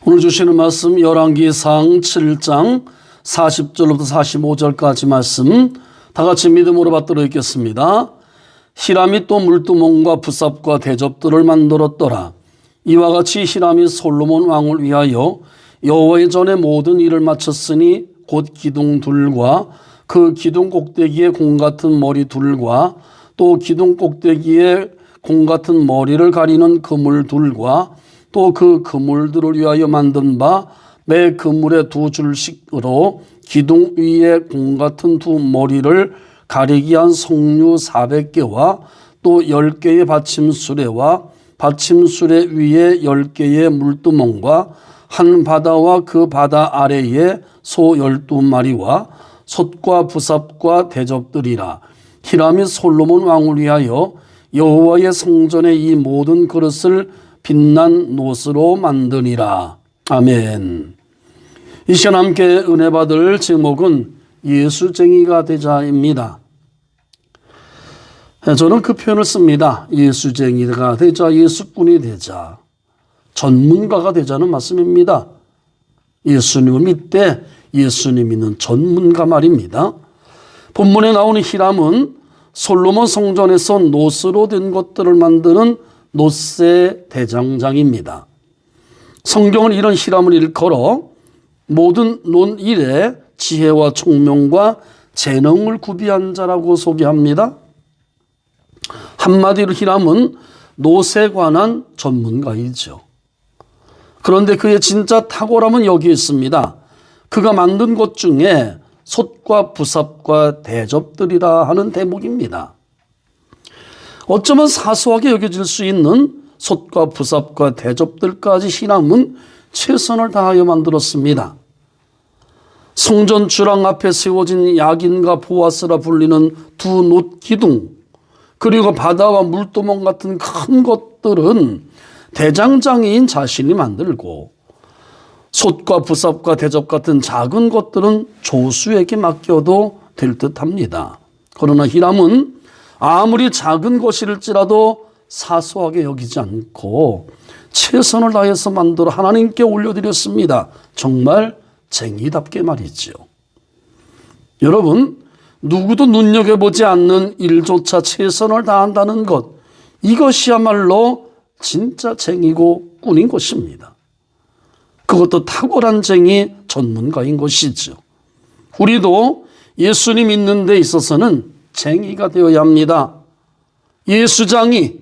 오늘 주시는 말씀 열왕기상 7장 40절부터 45절까지 말씀 다 같이 믿음으로 받들어 읽겠습니다. 히람이 또 물두멍과 부삽과 대접들을 만들었더라. 이와 같이 히람이 솔로몬 왕을 위하여 여호와의 전에 모든 일을 마쳤으니 곧 기둥 둘과 그 기둥 꼭대기에 공 같은 머리 둘과 또 기둥 꼭대기에 공 같은 머리를 가리는 그물 둘과 또 그 그물들을 위하여 만든 바 매 그물에 두 줄씩으로 기둥 위에 공 같은 두 머리를 가리기 한 석류 400개와 또 10개의 받침수레와 받침수레 위에 10개의 물두멍과 한 바다와 그 바다 아래에 소 12마리와 솥과 부삽과 대접들이라. 히람이 솔로몬 왕을 위하여 여호와의 성전의 이 모든 그릇을 빛난 놋으로 만드니라. 아멘. 이 시간 함께 은혜 받을 제목은 예수쟁이가 되자입니다. 저는 그 표현을 씁니다. 예수쟁이가 되자, 예수꾼이 되자, 전문가가 되자는 말씀입니다. 예수님을 믿되 예수님 믿는 전문가 말입니다. 본문에 나오는 히람은 솔로몬 성전에서 놋으로 된 것들을 만드는 놋의 대장장입니다. 성경은 이런 히람을 일컬어 모든 논일에 지혜와 총명과 재능을 구비한 자라고 소개합니다. 한마디로 히람은 놋에 관한 전문가이죠. 그런데 그의 진짜 탁월함은 여기에 있습니다. 그가 만든 것 중에 솥과 부삽과 대접들이라 하는 대목입니다. 어쩌면 사소하게 여겨질 수 있는 솥과 부삽과 대접들까지 히람은 최선을 다하여 만들었습니다. 성전 주랑 앞에 세워진 야긴과 보아스라 불리는 두 놋 기둥, 그리고 바다와 물두멍 같은 큰 것들은 대장장이인 자신이 만들고, 솥과 부삽과 대접 같은 작은 것들은 조수에게 맡겨도 될 듯합니다. 그러나 히람은 아무리 작은 것일지라도 사소하게 여기지 않고 최선을 다해서 만들어 하나님께 올려드렸습니다. 정말 쟁이답게 말이죠. 여러분, 누구도 눈여겨보지 않는 일조차 최선을 다한다는 것, 이것이야말로 진짜 쟁이고 꾼인 것입니다. 그것도 탁월한 쟁이 전문가인 것이죠. 우리도 예수님 믿는 데 있어서는 쟁이가 되어야 합니다. 예수장이,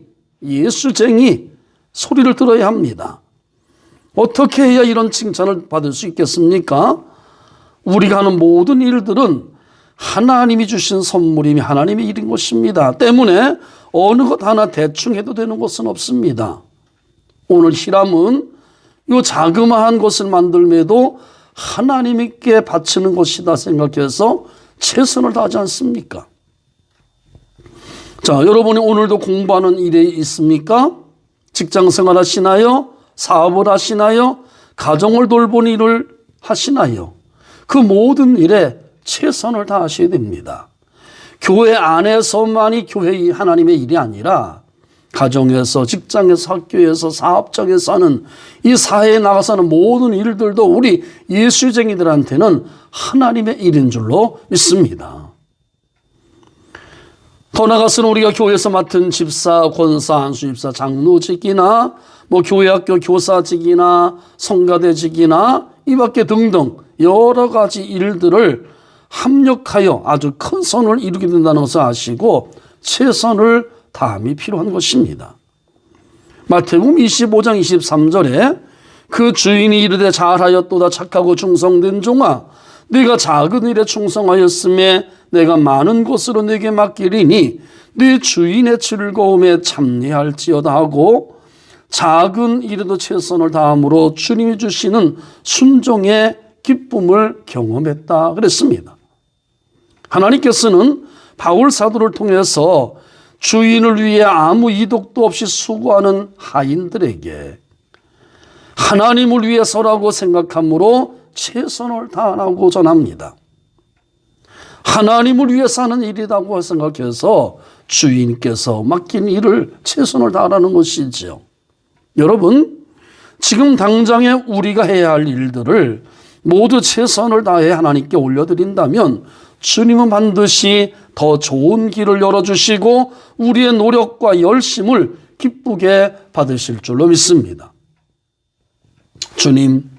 예수쟁이 소리를 들어야 합니다. 어떻게 해야 이런 칭찬을 받을 수 있겠습니까? 우리가 하는 모든 일들은 하나님이 주신 선물이며 하나님의 일인 것입니다. 때문에 어느 것 하나 대충 해도 되는 것은 없습니다. 오늘 히람은 이 자그마한 것을 만들매도 하나님께 바치는 것이다 생각해서 최선을 다하지 않습니까? 자, 여러분이 오늘도 공부하는 일이 있습니까? 직장생활 하시나요? 사업을 하시나요? 가정을 돌보는 일을 하시나요? 그 모든 일에 최선을 다하셔야 됩니다. 교회 안에서만이 교회의 하나님의 일이 아니라 가정에서, 직장에서, 학교에서, 사업장에서 하는 이 사회에 나가서 하는 모든 일들도 우리 예수쟁이들한테는 하나님의 일인 줄로 믿습니다. 더 나아가서는 우리가 교회에서 맡은 집사, 권사, 한수집사, 장로직이나 교회 학교 교사직이나 성가대직이나 이 밖에 등등 여러 가지 일들을 합력하여 아주 큰 선을 이루게 된다는 것을 아시고 최선을 다함이 필요한 것입니다. 마태복음 25장 23절에 그 주인이 이르되 잘하였도다 착하고 충성된 종아, 네가 작은 일에 충성하였음에 내가 많은 것으로 네게 맡기리니 네 주인의 즐거움에 참여할지어다 하고, 작은 일에도 최선을 다함으로 주님이 주시는 순종의 기쁨을 경험했다 그랬습니다. 하나님께서는 바울 사도를 통해서 주인을 위해 아무 이득도 없이 수고하는 하인들에게 하나님을 위해서라고 생각함으로 최선을 다하라고 전합니다. 하나님을 위해서 하는 일이라고 생각해서 주인께서 맡긴 일을 최선을 다하라는 것이죠. 여러분, 지금 당장에 우리가 해야 할 일들을 모두 최선을 다해 하나님께 올려드린다면 주님은 반드시 더 좋은 길을 열어주시고 우리의 노력과 열심을 기쁘게 받으실 줄로 믿습니다. 주님,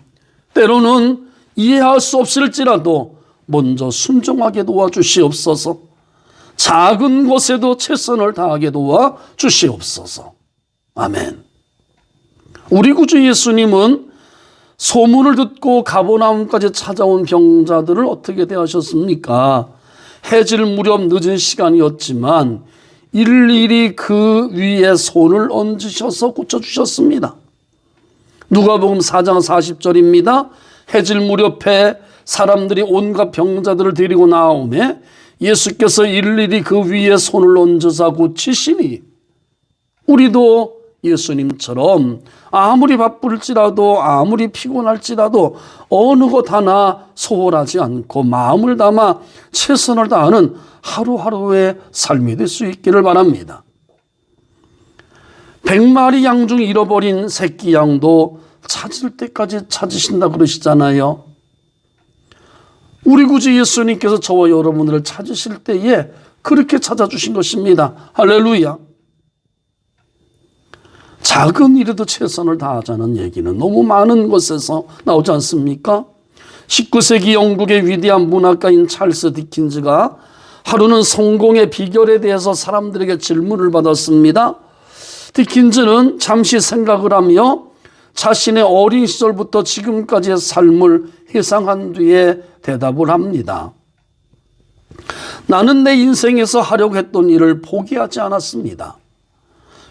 때로는 이해할 수 없을지라도 먼저 순종하게 도와주시옵소서. 작은 것에도 최선을 다하게 도와주시옵소서. 아멘. 우리 구주 예수님은 소문을 듣고 가버나움까지 찾아온 병자들을 어떻게 대하셨습니까? 해질 무렵 늦은 시간이었지만 일일이 그 위에 손을 얹으셔서 고쳐주셨습니다. 누가복음 4장 40절입니다. 해질 무렵에 사람들이 온갖 병자들을 데리고 나오매 예수께서 일일이 그 위에 손을 얹으사 고치시니, 우리도 예수님처럼 아무리 바쁠지라도 아무리 피곤할지라도 어느 것 하나 소홀하지 않고 마음을 담아 최선을 다하는 하루하루의 삶이 될 수 있기를 바랍니다. 100마리 양 중 잃어버린 새끼 양도 찾을 때까지 찾으신다 그러시잖아요. 우리 구주 예수님께서 저와 여러분들을 찾으실 때에 그렇게 찾아주신 것입니다. 할렐루야. 작은 일에도 최선을 다하자는 얘기는 너무 많은 곳에서 나오지 않습니까? 19세기 영국의 위대한 문학가인 찰스 디킨즈가 하루는 성공의 비결에 대해서 사람들에게 질문을 받았습니다. 디킨즈는 잠시 생각을 하며 자신의 어린 시절부터 지금까지의 삶을 회상한 뒤에 대답을 합니다. 나는 내 인생에서 하려고 했던 일을 포기하지 않았습니다.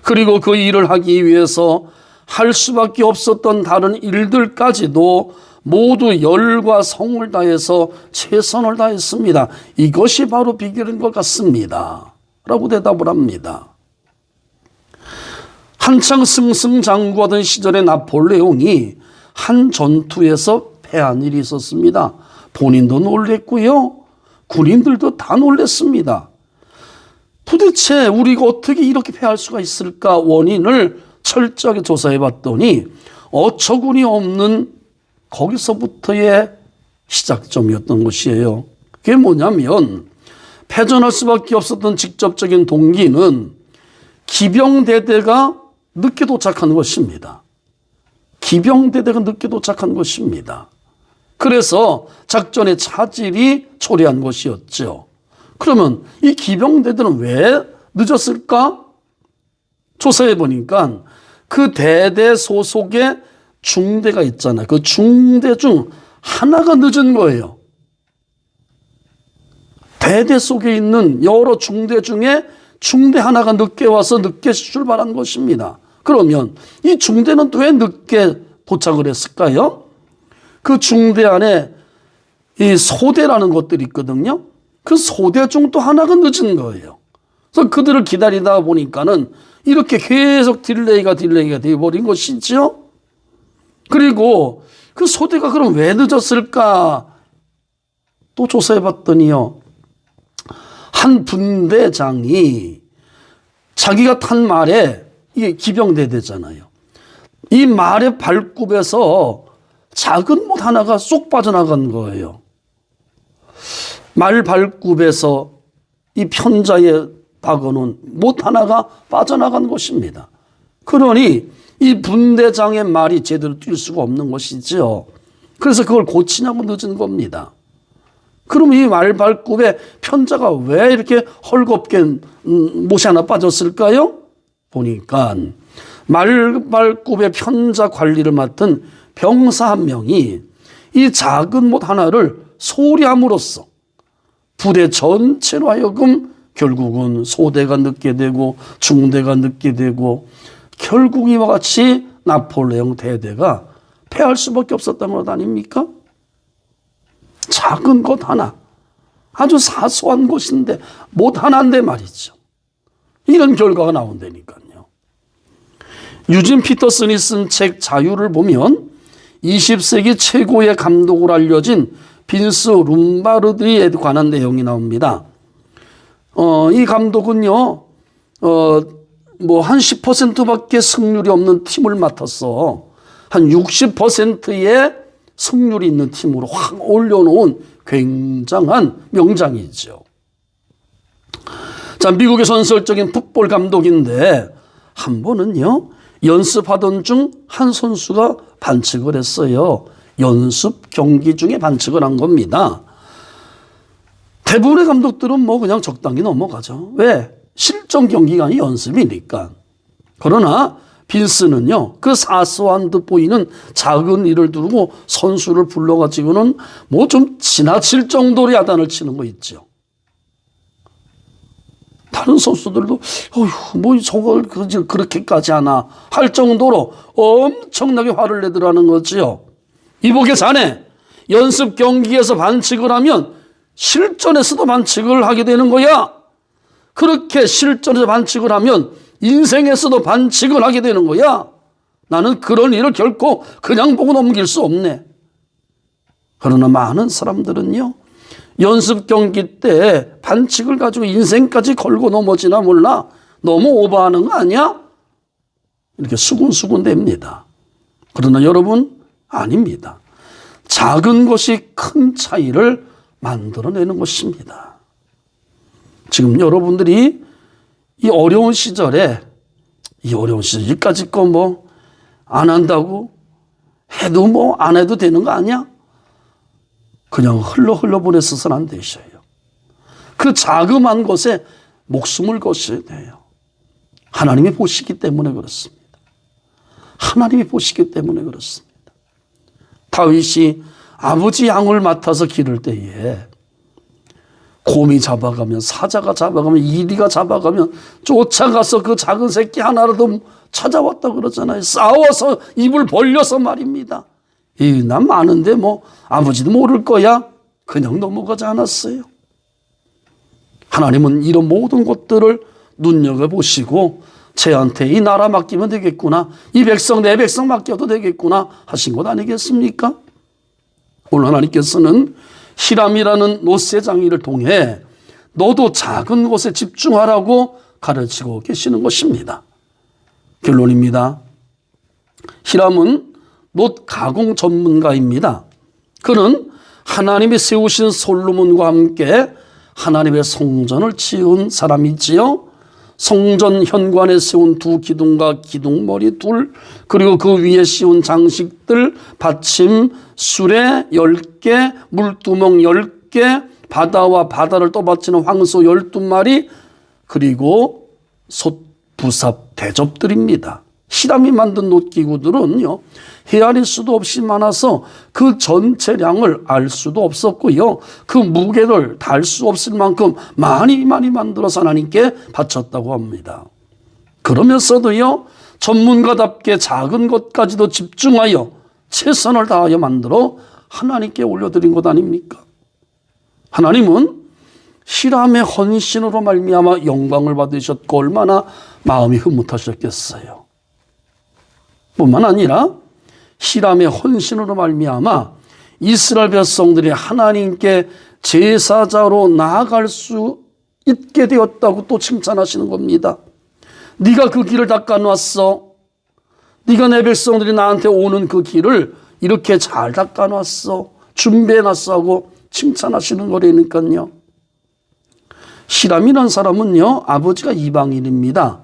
그리고 그 일을 하기 위해서 할 수밖에 없었던 다른 일들까지도 모두 열과 성을 다해서 최선을 다했습니다. 이것이 바로 비결인 것 같습니다. 라고 대답을 합니다. 한창 승승장구하던 시절의 나폴레옹이 한 전투에서 패한 일이 있었습니다. 본인도 놀랬고요, 군인들도 다 놀랬습니다. 도대체 우리가 어떻게 이렇게 패할 수가 있을까 원인을 철저하게 조사해 봤더니 어처구니 없는 거기서부터의 시작점이었던 것이에요. 그게 뭐냐면 패전할 수밖에 없었던 직접적인 동기는 기병대대가 늦게 도착한 것입니다. 기병대대가 늦게 도착한 것입니다. 그래서 작전의 차질이 초래한 것이었죠. 그러면 이 기병대대는 왜 늦었을까? 조사해 보니까 그 대대 소속의 중대가 있잖아요. 그 중대 중 하나가 늦은 거예요. 대대 속에 있는 여러 중대 중에 중대 하나가 늦게 와서 늦게 출발한 것입니다. 그러면 이 중대는 왜 늦게 도착을 했을까요? 그 중대 안에 이 소대라는 것들이 있거든요. 그 소대 중 또 하나가 늦은 거예요. 그래서 그들을 기다리다 보니까는 이렇게 계속 딜레이가 되어버린 것이죠. 그리고 그 소대가 그럼 왜 늦었을까? 또 조사해 봤더니요, 한 분대장이 자기가 탄 말에, 이게 기병대대잖아요, 이 말의 발굽에서 작은 못 하나가 쏙 빠져나간 거예요. 말 발굽에서 이 편자에 박아놓은 못 하나가 빠져나간 것입니다. 그러니 이 분대장의 말이 제대로 뛸 수가 없는 것이죠. 그래서 그걸 고치냐고 늦은 겁니다. 그럼 이 말 발굽에 편자가 왜 이렇게 헐겁게 못이 하나 빠졌을까요? 보니까 말 발굽의 편자 관리를 맡은 병사 한 명이 이 작은 못 하나를 소홀히 함으로써 부대 전체로 하여금 결국은 소대가 늦게 되고 중대가 늦게 되고 결국 이와 같이 나폴레옹 대대가 패할 수밖에 없었던 것 아닙니까? 작은 것 하나, 아주 사소한 것인데 못 하나인데 말이죠. 이런 결과가 나온다니까요. 유진 피터슨이 쓴 책 자유를 보면 20세기 최고의 감독으로 알려진 빈스 룸바르디에 관한 내용이 나옵니다. 이 감독은요, 뭐 한 10%밖에 승률이 없는 팀을 맡았어. 한 60%의 승률이 있는 팀으로 확 올려놓은 굉장한 명장이죠. 자, 미국의 전설적인 풋볼 감독인데 한 번은요, 연습하던 중 한 선수가 반칙을 했어요. 연습 경기 중에 반칙을 한 겁니다. 대부분의 감독들은 뭐 그냥 적당히 넘어가죠. 왜? 실전 경기가 아니 연습이니까. 그러나 빈스는요, 그 사소한 듯 보이는 작은 일을 두고 선수를 불러가지고는 뭐 좀 지나칠 정도로 야단을 치는 거 있죠. 다른 선수들도 어휴, 뭐 저걸 그렇게까지 하나 할 정도로 엄청나게 화를 내더라는 거지요. 이보게 자네, 연습 경기에서 반칙을 하면 실전에서도 반칙을 하게 되는 거야. 그렇게 실전에서 반칙을 하면 인생에서도 반칙을 하게 되는 거야. 나는 그런 일을 결코 그냥 보고 넘길 수 없네. 그러나 많은 사람들은요, 연습 경기 때 반칙을 가지고 인생까지 걸고 넘어지나 몰라. 너무 오버하는 거 아니야? 이렇게 수군수군 됩니다. 그러나 여러분, 아닙니다. 작은 것이 큰 차이를 만들어내는 것입니다. 지금 여러분들이 이 어려운 시절에, 여기까지 거 뭐 안 한다고 해도 뭐 안 해도 되는 거 아니야? 그냥 흘러 보내서는 안 되셔요. 그 자그마한 것에 목숨을 거셔야 돼요. 하나님이 보시기 때문에 그렇습니다. 하나님이 보시기 때문에 그렇습니다. 다윗이 아버지 양을 맡아서 기를 때에 곰이 잡아가면, 사자가 잡아가면, 이리가 잡아가면 쫓아가서 그 작은 새끼 하나라도 찾아왔다 그러잖아요. 싸워서 입을 벌려서 말입니다. 난 많은데 뭐 아버지도 모를 거야. 그냥 넘어가지 않았어요. 하나님은 이런 모든 것들을 눈여겨보시고 쟤한테 이 나라 맡기면 되겠구나, 이 백성 내 백성 맡겨도 되겠구나 하신 것 아니겠습니까? 오늘 하나님께서는 히람이라는 노쇠장이를 통해 너도 작은 것에 집중하라고 가르치고 계시는 것입니다. 결론입니다. 히람은 놋 가공 전문가입니다. 그는 하나님이 세우신 솔로몬과 함께 하나님의 성전을 지은 사람이지요. 성전 현관에 세운 두 기둥과 기둥머리 둘, 그리고 그 위에 씌운 장식들, 받침, 수레 10개, 물두멍 10개, 바다와 바다를 떠받치는 황소 12마리, 그리고 솥부삽 대접들입니다. 히람이 만든 놋기구들은요, 헤아릴 수도 없이 많아서 그 전체량을 알 수도 없었고요, 그 무게를 달 수 없을 만큼 많이 만들어서 하나님께 바쳤다고 합니다. 그러면서도요, 전문가답게 작은 것까지도 집중하여 최선을 다하여 만들어 하나님께 올려드린 것 아닙니까? 하나님은 히람의 헌신으로 말미암아 영광을 받으셨고 얼마나 마음이 흐뭇하셨겠어요. 뿐만 아니라 히람의 헌신으로 말미암아 이스라엘 백성들이 하나님께 제사자로 나아갈 수 있게 되었다고 또 칭찬하시는 겁니다. 네가 그 길을 닦아놨어. 네가 내 백성들이 나한테 오는 그 길을 이렇게 잘 닦아놨어. 준비해놨어 하고 칭찬하시는 거라니까요. 히람이라는 사람은요, 아버지가 이방인입니다.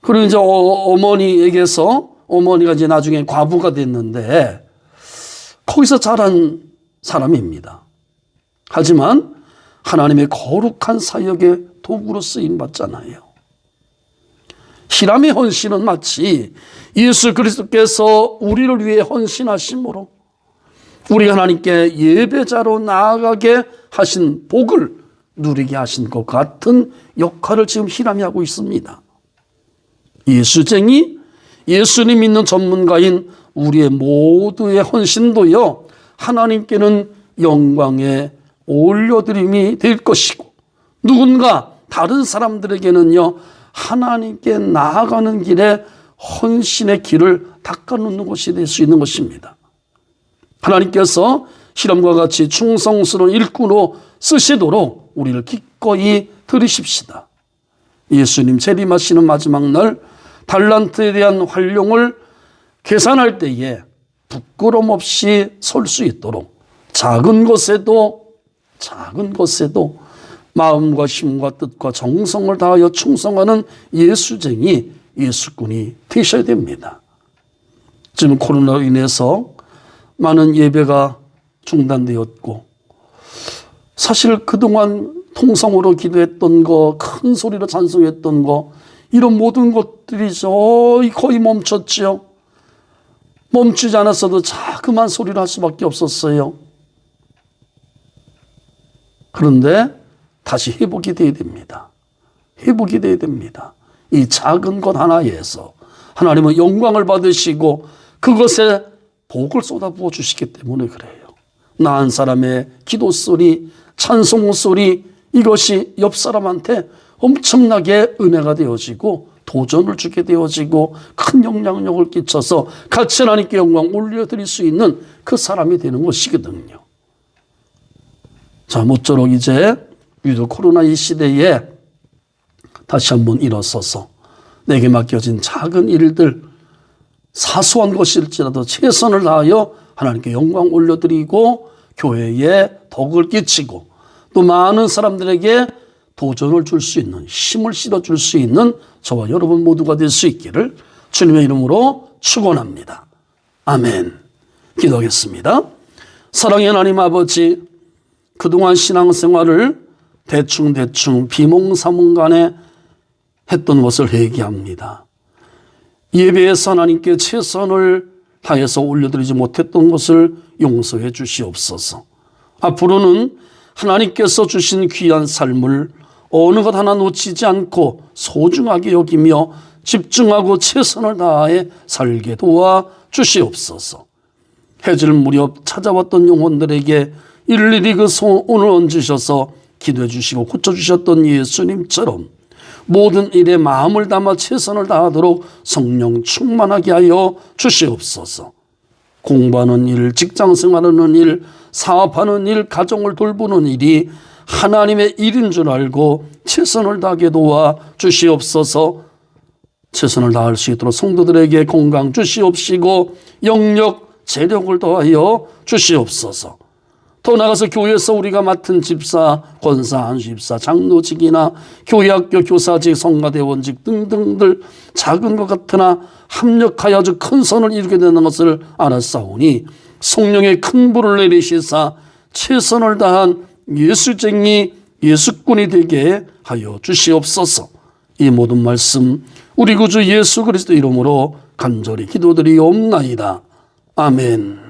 그리고 이제 어머니에게서, 어머니가 이제 나중에 과부가 됐는데 거기서 자란 사람입니다. 하지만 하나님의 거룩한 사역의 도구로 쓰임 받잖아요. 히람의 헌신은 마치 예수 그리스도께서 우리를 위해 헌신하심으로 우리가 하나님께 예배자로 나아가게 하신 복을 누리게 하신 것 같은 역할을 지금 히람이 하고 있습니다. 예수쟁이, 예수님 믿는 전문가인 우리의 모두의 헌신도요, 하나님께는 영광의 올려드림이 될 것이고, 누군가 다른 사람들에게는요, 하나님께 나아가는 길에 헌신의 길을 닦아놓는 것이 될 수 있는 것입니다. 하나님께서 히람과 같이 충성스러운 일꾼으로 쓰시도록 우리를 기꺼이 들으십시다. 예수님 재림하시는 마지막 날 달란트에 대한 활용을 계산할 때에 부끄럼 없이 설 수 있도록 작은 것에도 마음과 힘과 뜻과 정성을 다하여 충성하는 예수쟁이, 예수꾼이 되셔야 됩니다. 지금 코로나로 인해서 많은 예배가 중단되었고, 사실 그동안 통성으로 기도했던 거, 큰 소리로 찬송했던 거, 이런 모든 것들이 거의 멈췄지요. 멈추지 않았어도 자그만 소리를 할 수밖에 없었어요. 그런데 다시 회복이 돼야 됩니다. 회복이 돼야 됩니다. 이 작은 것 하나에서 하나님은 영광을 받으시고 그것에 복을 쏟아부어 주시기 때문에 그래요. 나 한 사람의 기도 소리, 찬송 소리, 이것이 옆 사람한테 엄청나게 은혜가 되어지고 도전을 주게 되어지고 큰 영향력을 끼쳐서 같이 하나님께 영광 올려드릴 수 있는 그 사람이 되는 것이거든요. 자, 모쪼록 이제 위드 코로나 이 시대에 다시 한번 일어서서 내게 맡겨진 작은 일들, 사소한 것일지라도 최선을 다하여 하나님께 영광 올려드리고 교회에 덕을 끼치고 또 많은 사람들에게 도전을 줄 수 있는, 힘을 실어줄 수 있는 저와 여러분 모두가 될 수 있기를 주님의 이름으로 축원합니다. 아멘. 기도하겠습니다. 사랑의 하나님 아버지, 그동안 신앙생활을 대충 비몽사몽간에 했던 것을 회개합니다. 예배에서 하나님께 최선을 다해서 올려드리지 못했던 것을 용서해 주시옵소서. 앞으로는 하나님께서 주신 귀한 삶을 어느 것 하나 놓치지 않고 소중하게 여기며 집중하고 최선을 다해 살게 도와 주시옵소서. 해질 무렵 찾아왔던 영혼들에게 일일이 그 손을 얹으셔서 기도해 주시고 고쳐주셨던 예수님처럼 모든 일에 마음을 담아 최선을 다하도록 성령 충만하게 하여 주시옵소서. 공부하는 일, 직장생활하는 일, 사업하는 일, 가정을 돌보는 일이 하나님의 일인 줄 알고 최선을 다하게 도와 주시옵소서. 최선을 다할 수 있도록 성도들에게 건강 주시옵시고 영력, 재력을 더하여 주시옵소서. 더 나아가서 교회에서 우리가 맡은 집사, 권사, 안수집사, 장로직이나 교회학교 교사직, 성가대원직 등등들 작은 것 같으나 합력하여 아주 큰 선을 이루게 되는 것을 알았사오니 성령의 큰 불을 내리시사 최선을 다한 예수쟁이, 예수꾼이 되게 하여 주시옵소서. 이 모든 말씀 우리 구주 예수 그리스도 이름으로 간절히 기도드리옵나이다. 아멘.